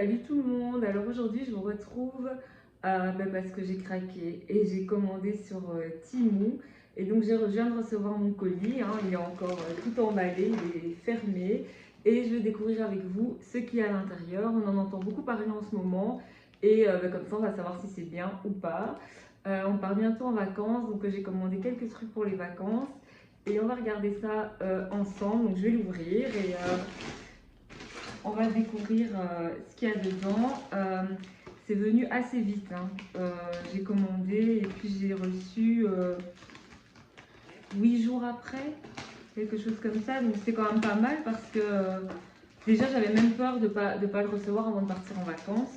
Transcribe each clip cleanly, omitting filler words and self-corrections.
Salut tout le monde. Alors aujourd'hui je vous retrouve parce que j'ai craqué et j'ai commandé sur Temu. Et donc je viens de recevoir mon colis, hein. Il est encore tout emballé, il est fermé. Et je vais découvrir avec vous ce qu'il y a à l'intérieur. On en entend beaucoup parler en ce moment. Et comme ça on va savoir si c'est bien ou pas. On part bientôt en vacances, donc j'ai commandé quelques trucs pour les vacances. Et on va regarder ça ensemble. Donc je vais l'ouvrir et on va découvrir ce qu'il y a dedans. C'est venu assez vite, hein. J'ai commandé et puis j'ai reçu 8 jours après, quelque chose comme ça. Donc c'est quand même pas mal parce que déjà j'avais même peur de pas le recevoir avant de partir en vacances.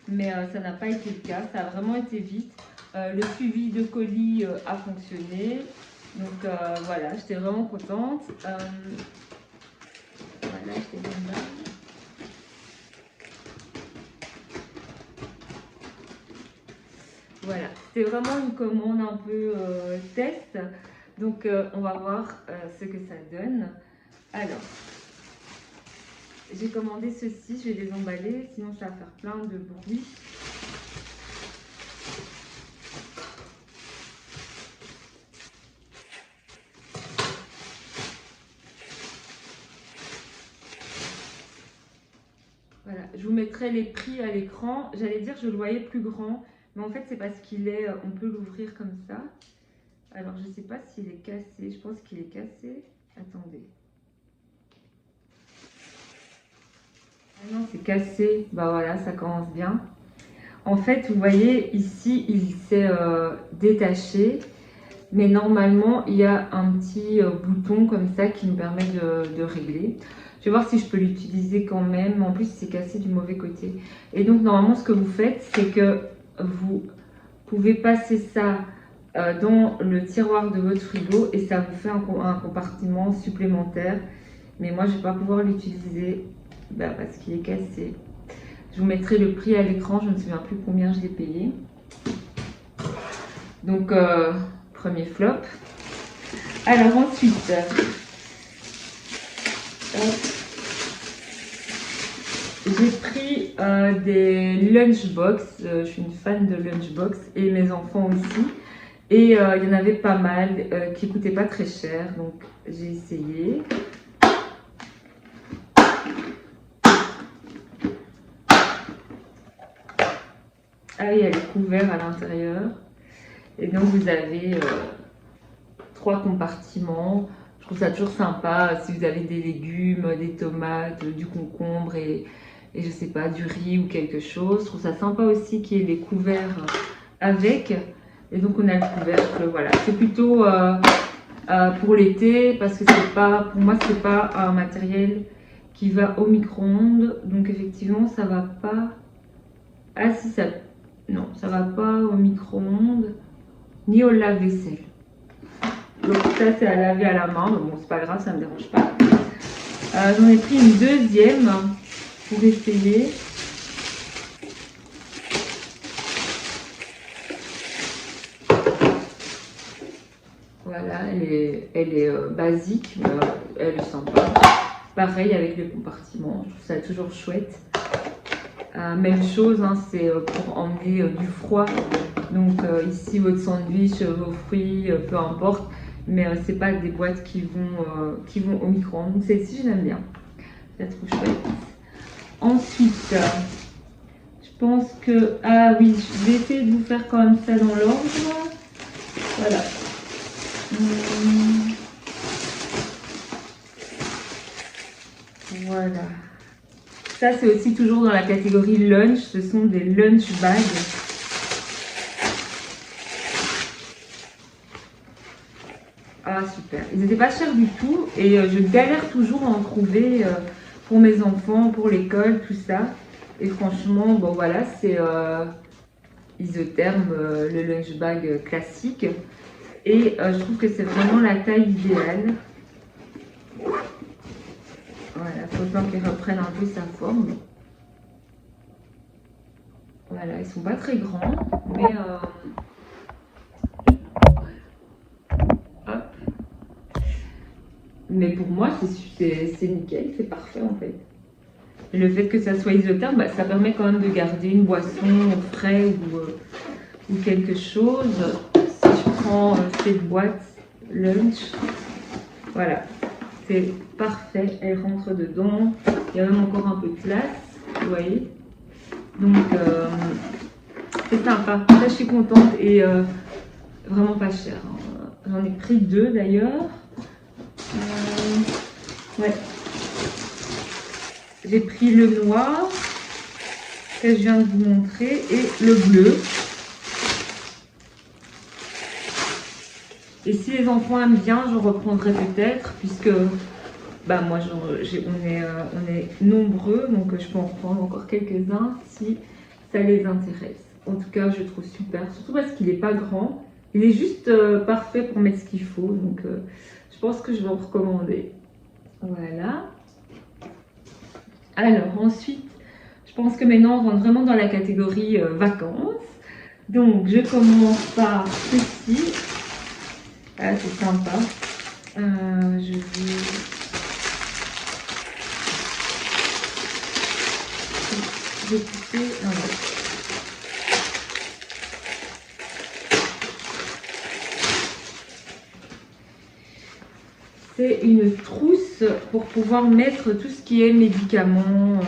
Mais ça n'a pas été le cas, ça a vraiment été vite. Le suivi de colis a fonctionné. Donc voilà, j'étais vraiment contente. Voilà, j'étais bien là. Voilà, c'était vraiment une commande un peu test. Donc on va voir ce que ça donne. Alors, j'ai commandé ceci, je vais les emballer, sinon ça va faire plein de bruit. Voilà, je vous mettrai les prix à l'écran. J'allais dire je le voyais plus grand, mais en fait c'est parce qu'il est, on peut l'ouvrir comme ça. Alors je ne sais pas s'il est cassé, je pense qu'il est cassé. Attendez. Ah non, c'est cassé. Bah voilà, ça commence bien. En fait, vous voyez ici, il s'est détaché. Mais normalement, il y a un petit bouton comme ça qui nous permet de régler. Je vais voir si je peux l'utiliser quand même. En plus, c'est cassé du mauvais côté. Et donc, normalement, ce que vous faites, c'est que vous pouvez passer ça dans le tiroir de votre frigo et ça vous fait un compartiment supplémentaire. Mais moi, je ne vais pas pouvoir l'utiliser parce qu'il est cassé. Je vous mettrai le prix à l'écran. Je ne me souviens plus combien je l'ai payé. Donc, premier flop. Alors ensuite, j'ai pris des lunchbox. Je suis une fan de lunchbox et mes enfants aussi. Et il y en avait pas mal qui coûtaient pas très cher. Donc j'ai essayé. Ah, il y a les couverts à l'intérieur. Et donc vous avez 3 compartiments. Je trouve ça toujours sympa si vous avez des légumes, des tomates, du concombre et je sais pas, du riz ou quelque chose. Je trouve ça sympa aussi qu'il y ait les couverts avec. Et donc on a le couvercle, voilà. C'est plutôt pour l'été parce que c'est pas, pour moi c'est pas un matériel qui va au micro-ondes. Donc effectivement ça va pas. Ah si ça, non ça va pas au micro-ondes ni au lave-vaisselle. Donc ça c'est à laver à la main, mais bon c'est pas grave, ça me dérange pas. J'en ai pris une deuxième pour essayer. Voilà, elle est basique, mais elle est sympa. Pareil avec les compartiments, je trouve ça toujours chouette. Même chose, hein, c'est pour emmener du froid. Donc ici votre sandwich, vos fruits, peu importe. Mais c'est pas des boîtes qui vont au micro-ondes. Donc celle-ci, je l'aime bien. Je la trouve chouette. Ensuite, je pense que... Ah oui, je vais essayer de vous faire quand même ça dans l'ordre. Voilà. Voilà. Ça, c'est aussi toujours dans la catégorie lunch. Ce sont des lunch bags. Ah, super. Ils n'étaient pas chers du tout. Et je galère toujours à en trouver pour mes enfants, pour l'école, tout ça. Et franchement, bon voilà, c'est isotherme, le lunch bag classique. Et je trouve que c'est vraiment la taille idéale. Voilà, il faut bien qu'ils reprennent un peu sa forme. Voilà, ils sont pas très grands, mais hop. Mais pour moi, c'est nickel, c'est parfait en fait. Et le fait que ça soit isotherme, bah, ça permet quand même de garder une boisson au frais ou quelque chose. Si je prends cette boîte lunch, voilà, c'est parfait, elle rentre dedans. Il y a même encore un peu de place, vous voyez. Donc c'est sympa, ça je suis contente et vraiment pas cher. Hein. J'en ai pris 2 d'ailleurs. Ouais. J'ai pris le noir que je viens de vous montrer et le bleu. Et si les enfants aiment bien, je reprendrai peut-être, puisque bah, moi on est nombreux, donc je peux en reprendre encore quelques-uns si ça les intéresse. En tout cas, je trouve super, surtout parce qu'il n'est pas grand. Il est juste parfait pour mettre ce qu'il faut, donc je pense que je vais en recommander. Voilà. Alors ensuite, je pense que maintenant on rentre vraiment dans la catégorie vacances. Donc je commence par ceci. Ah, c'est sympa. Je vais couper. C'est une trousse pour pouvoir mettre tout ce qui est médicaments,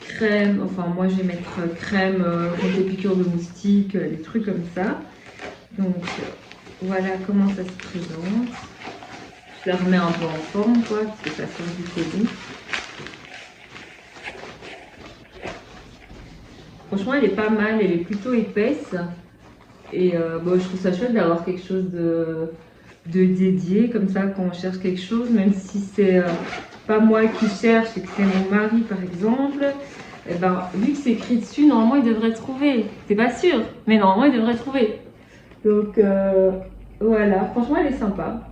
crème. Enfin, moi je vais mettre crème contre les piqûres de moustiques, des trucs comme ça. Donc voilà comment ça se présente. Je la remets un peu en forme, quoi, parce que ça sort du colis. Franchement, elle est pas mal, elle est plutôt épaisse. Et bon, je trouve ça chouette d'avoir quelque chose de dédié, comme ça, quand on cherche quelque chose, même si c'est pas moi qui cherche et que c'est mon mari, par exemple. Et ben, vu que c'est écrit dessus, normalement, il devrait trouver. C'est pas sûr, mais normalement, il devrait trouver. Donc, voilà. Franchement, elle est sympa.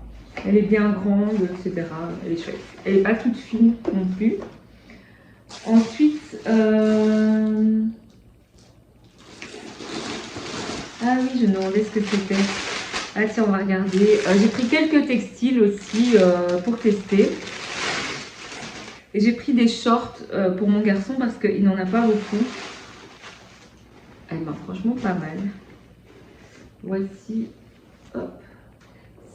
Elle est bien grande, etc. Elle est chouette. Elle n'est pas toute fine non plus. Ensuite, ah oui, je me demandais ce que c'était. Ah tiens, on va regarder. J'ai pris quelques textiles aussi pour tester. Et j'ai pris des shorts pour mon garçon parce qu'il n'en a pas beaucoup. Elle m'a franchement pas mal. Voici. Hop.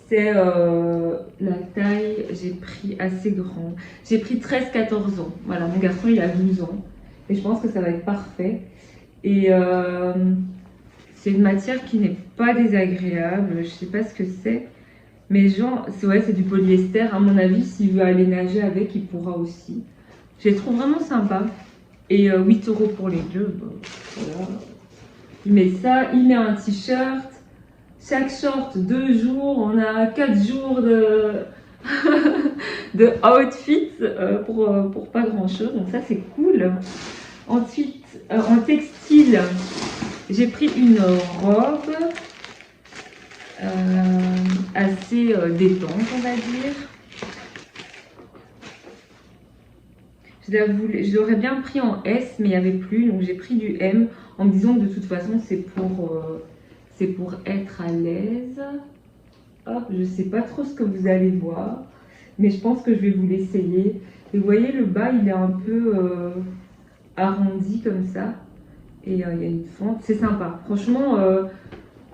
C'est la taille, j'ai pris assez grand. J'ai pris 13-14 ans. Voilà, mon garçon il a 12 ans. Et je pense que ça va être parfait. Et c'est une matière qui n'est pas désagréable. Je sais pas ce que c'est. Mais genre, c'est du polyester. À mon avis, s'il veut aller nager avec, il pourra aussi. Je les trouve vraiment sympa. Et 8 € pour les deux. Bon, voilà. Il met ça, il met un t-shirt. Chaque short, 2 jours. On a 4 jours de, de outfit pour pas grand chose. Donc ça, c'est cool. Ensuite, en textile, j'ai pris une robe assez détente, on va dire. Je l'aurais bien pris en S, mais il n'y avait plus. Donc j'ai pris du M en me disant que de toute façon, c'est pour être à l'aise. Hop, je ne sais pas trop ce que vous allez voir, mais je pense que je vais vous l'essayer. Et vous voyez, le bas, il est un peu arrondi comme ça. Et il y a une fente. C'est sympa. Franchement,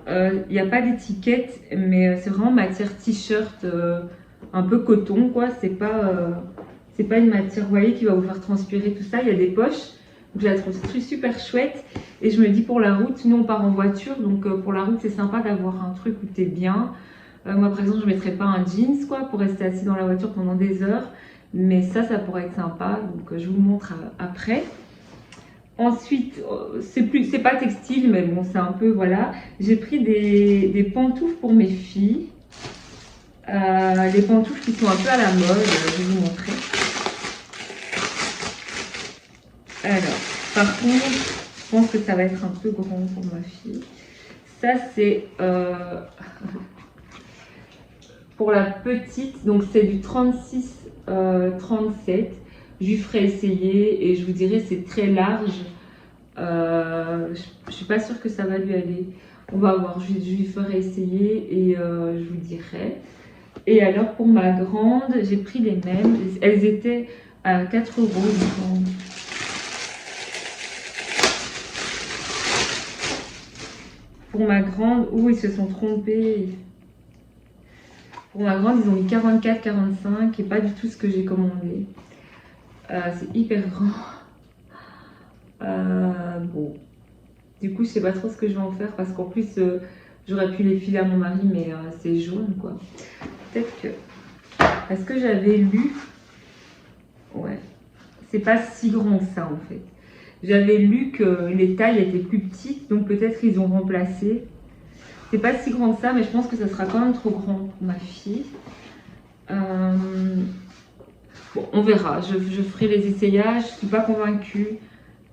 il n'y a pas d'étiquette, mais c'est vraiment matière t-shirt, un peu coton, quoi. C'est pas une matière, vous voyez, qui va vous faire transpirer tout ça. Il y a des poches. Donc, je la trouve super chouette. Et je me dis, pour la route, nous, on part en voiture. Donc, pour la route, c'est sympa d'avoir un truc où tu es bien. Moi, par exemple, je ne mettrais pas un jeans, quoi, pour rester assis dans la voiture pendant des heures. Mais ça pourrait être sympa. Donc, je vous montre après. Ensuite, c'est pas textile, mais bon, c'est un peu, voilà. J'ai pris des pantoufles pour mes filles. Les pantoufles qui sont un peu à la mode, je vais vous montrer. Alors, par contre, je pense que ça va être un peu grand pour ma fille. Ça, c'est pour la petite, donc c'est du 36-37. Je lui ferai essayer et je vous dirai, c'est très large. Je suis pas sûre que ça va lui aller. On va voir, je lui ferai essayer et je vous dirai. Et alors pour ma grande, j'ai pris les mêmes. Elles étaient à 4 euros, il me semble. Pour ma grande, ils se sont trompés. Pour ma grande, ils ont mis 44, 45 et pas du tout ce que j'ai commandé. C'est hyper grand. Bon. Du coup, je sais pas trop ce que je vais en faire parce qu'en plus, j'aurais pu les filer à mon mari, mais c'est jaune quoi. Peut-être que. Parce que j'avais lu. Ouais. C'est pas si grand que ça en fait. J'avais lu que les tailles étaient plus petites, donc peut-être ils ont remplacé. C'est pas si grand que ça, mais je pense que ça sera quand même trop grand pour ma fille. Bon, on verra. Je ferai les essayages. Je suis pas convaincue.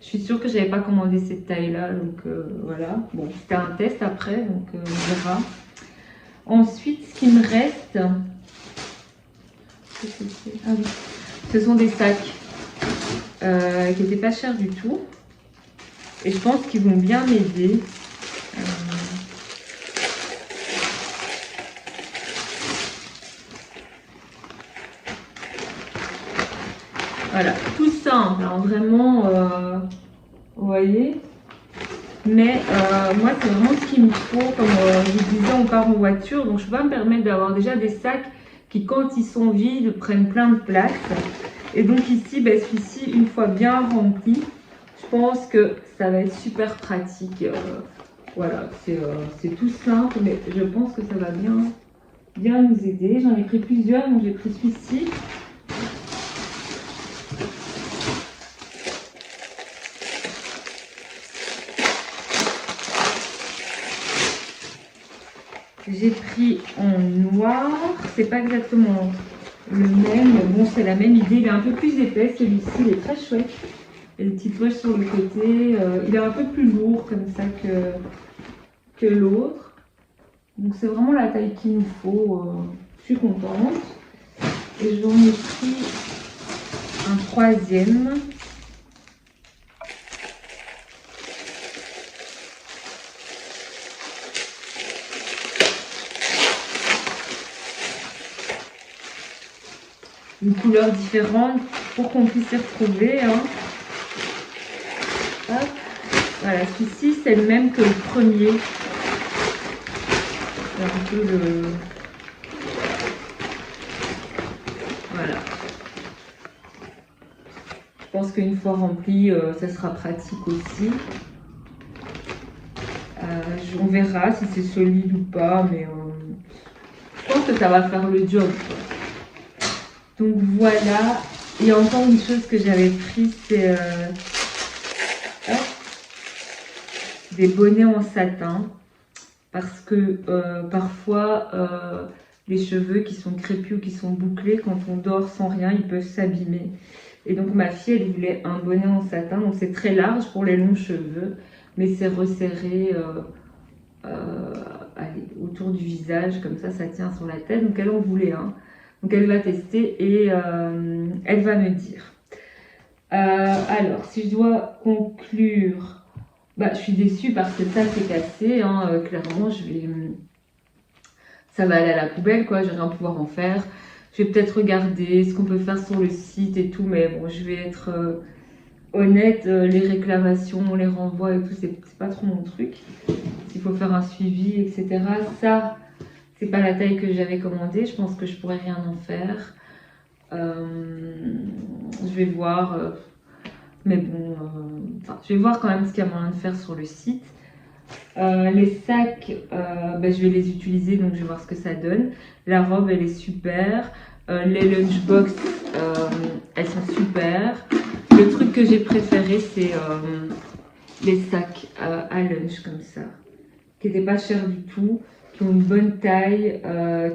Je suis sûre que j'avais pas commandé cette taille-là, donc voilà. Bon, c'était un test après, donc on verra. Ensuite, ce qui me reste, ah oui, ce sont des sacs qui n'étaient pas chers du tout. Et je pense qu'ils vont bien m'aider. Voilà, tout simple, hein, vraiment, vous voyez. Mais moi, c'est vraiment ce qu'il me faut. Comme je vous disais, on part en voiture, donc je peux pas me permettre d'avoir déjà des sacs qui, quand ils sont vides, prennent plein de place. Et donc ici, celui-ci, une fois bien rempli, je pense que ça va être super pratique. Voilà, c'est tout simple, mais je pense que ça va bien nous aider. J'en ai pris plusieurs, donc j'ai pris celui-ci. J'ai pris en noir, c'est pas exactement le même, mais bon c'est la même idée, il est un peu plus épais celui-ci, il est très chouette. Et les petites poches sur le côté, il est un peu plus lourd comme ça que l'autre. Donc c'est vraiment la taille qu'il nous faut, je suis contente. Et j'en ai pris un troisième. Une couleur différente pour qu'on puisse s'y retrouver. Hein. Hop. Voilà, celui-ci c'est le même que le premier. C'est un peu le... Voilà. Je pense qu'une fois rempli, ça sera pratique aussi. On verra si c'est solide ou pas, mais je pense que ça va faire le job. Quoi. Donc voilà, il y a encore une chose que j'avais pris, c'est des bonnets en satin. Parce que parfois, les cheveux qui sont crépus ou qui sont bouclés, quand on dort sans rien, ils peuvent s'abîmer. Et donc ma fille, elle voulait un bonnet en satin. Donc c'est très large pour les longs cheveux, mais c'est resserré allez, autour du visage, comme ça tient sur la tête. Donc elle en voulait un. Donc elle va tester et elle va me dire. Alors, si je dois conclure, je suis déçue parce que ça c'est cassé. Hein, clairement, ça va aller à la poubelle, quoi. Je vais rien pouvoir en faire. Je vais peut-être regarder ce qu'on peut faire sur le site et tout, mais bon, je vais être honnête. Les réclamations, les renvois et tout, c'est pas trop mon truc. S'il faut faire un suivi, etc. Ça. C'est pas la taille que j'avais commandée, je pense que je pourrais rien en faire. Je vais voir, mais bon, je vais voir quand même ce qu'il y a moyen de faire sur le site. Les sacs, je vais les utiliser, donc je vais voir ce que ça donne. La robe, elle est super. Les lunchbox, elles sont super. Le truc que j'ai préféré, c'est les sacs à lunch comme ça, qui n'étaient pas chers du tout, qui ont une bonne taille,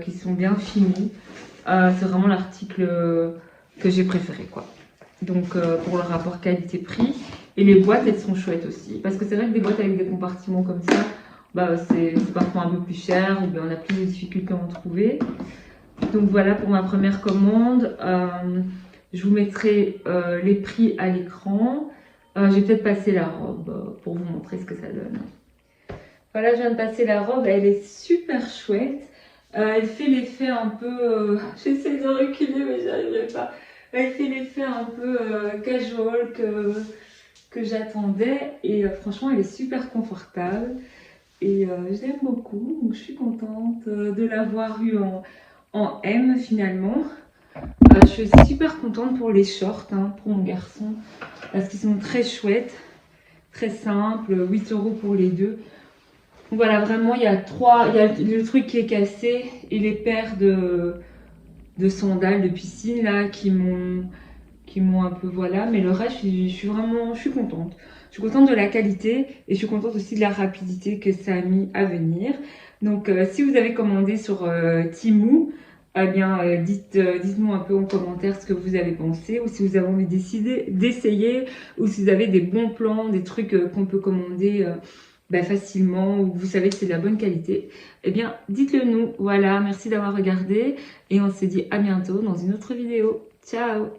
qui sont bien finis. C'est vraiment l'article que j'ai préféré, quoi. Donc pour le rapport qualité-prix. Et les boîtes, elles sont chouettes aussi. Parce que c'est vrai que des boîtes avec des compartiments comme ça, c'est parfois un peu plus cher, ou bien on a plus de difficultés à en trouver. Donc voilà pour ma première commande. Je vous mettrai les prix à l'écran. J'ai peut-être passé la robe pour vous montrer ce que ça donne. Voilà, je viens de passer la robe, elle est super chouette. Elle fait l'effet un peu... J'essaie de reculer, mais j'y arriverai pas. Elle fait l'effet un peu casual que j'attendais. Et franchement, elle est super confortable. Et je l'aime beaucoup. Donc, je suis contente de l'avoir eu en M finalement. Je suis aussi super contente pour les shorts, hein, pour mon garçon. Parce qu'ils sont très chouettes. Très simples. 8 € pour les deux. Donc voilà, vraiment, il y a le truc qui est cassé et les paires de sandales de piscine là qui m'ont un peu, voilà, mais le reste, je suis contente. Je suis contente de la qualité et je suis contente aussi de la rapidité que ça a mis à venir. Donc, si vous avez commandé sur Temu, eh bien, dites-nous un peu en commentaire ce que vous avez pensé, ou si vous avez envie d'essayer, ou si vous avez des bons plans, des trucs qu'on peut commander facilement, ou vous savez que c'est de la bonne qualité. Eh bien, dites-le nous. Voilà, merci d'avoir regardé et on se dit à bientôt dans une autre vidéo. Ciao!